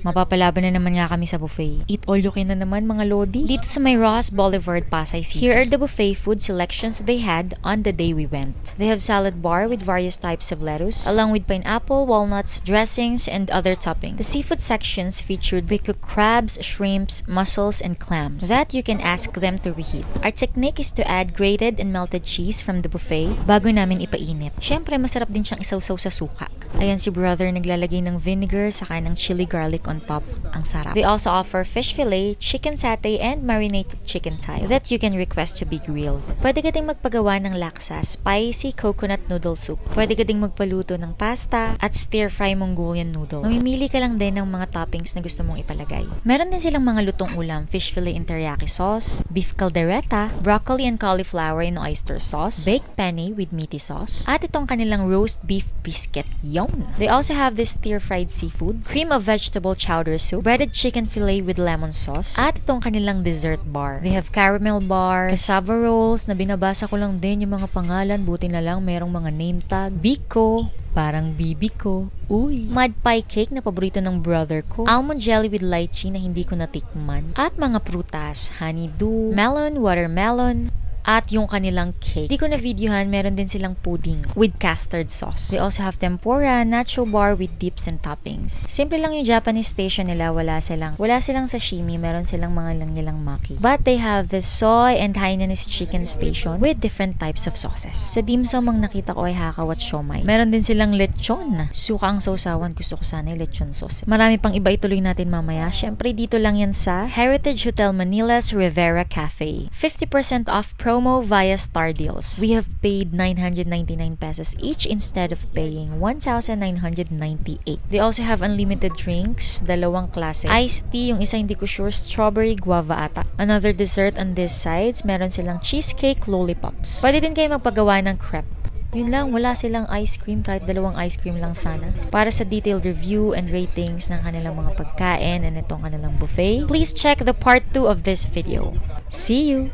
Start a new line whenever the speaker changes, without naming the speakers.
Mapapalaban na naman nga kami sa buffet. Eat all you can na naman mga lodi. Dito sa may Ross Boulevard, Pasay City. Here are the buffet food selections they had on the day we went. They have salad bar with various types of lettuce, along with pineapple, walnuts, dressings, and other toppings. The seafood sections featured cooked crabs, shrimps, mussels, and clams that you can ask them to reheat. Our technique is to add grated and melted cheese from the buffet bago namin ipainit. Syempre, masarap din siyang isawsaw sa suka. Ayan si brother naglalagay ng vinegar saka ng chili garlic on top. Ang sarap. They also offer fish fillet, chicken satay, and marinated chicken thigh that you can request to be grilled. Pwede ka ding magpagawa ng laksa, spicy coconut noodle soup. Pwede ka ding magpaluto ng pasta at stir-fry Mongolian noodles. Mamimili ka lang din ng mga toppings na gusto mong ipalagay. Meron din silang mga lutong ulam, fish fillet in teriyaki sauce, beef caldereta, broccoli and cauliflower in oyster sauce, baked penne with meaty sauce, at itong kanilang roast beef biscuit. They also have this stir-fried seafoods, cream of vegetable chowder soup, breaded chicken fillet with lemon sauce, at itong kanilang dessert bar. They have caramel bar, cassava rolls, na binabasa ko lang din yung mga pangalan, buti na lang merong mga name tag, Biko, parang bibi ko, uy, mud pie cake na paborito ng brother ko, almond jelly with lychee na hindi ko natikman, at mga prutas, honeydew, melon, watermelon, at yung kanilang cake. Di ko na videohan, meron din silang pudding with custard sauce. They also have tempura, nacho bar with dips and toppings. Simple lang yung Japanese station nila, wala silang sashimi, meron silang mga nilang maki. But they have the soy and Hainanese chicken station with different types of sauces. Sa dim sum ang nakita ko ay hakaw at siomai. Meron din silang lechon. Suka ang sausawan, gusto ko sana yung lechon sauce. Marami pang iba, ituloy natin mamaya. Syempre dito lang yan sa Heritage Hotel Manila's Rivera Cafe. 50% off promo via Star Deals. We have paid 999 pesos each instead of paying 1,998. They also have unlimited drinks, dalawang klase. Iced tea, yung isa hindi ko sure, strawberry guava ata. Another dessert on this sides, meron silang cheesecake lollipops. Pwede din kayo magpagawa ng crepe. Yun lang, wala silang ice cream, kahit dalawang ice cream lang sana. Para sa detailed review and ratings ng kanilang mga pagkain and itong kanilang buffet, please check the part 2 of this video. See you!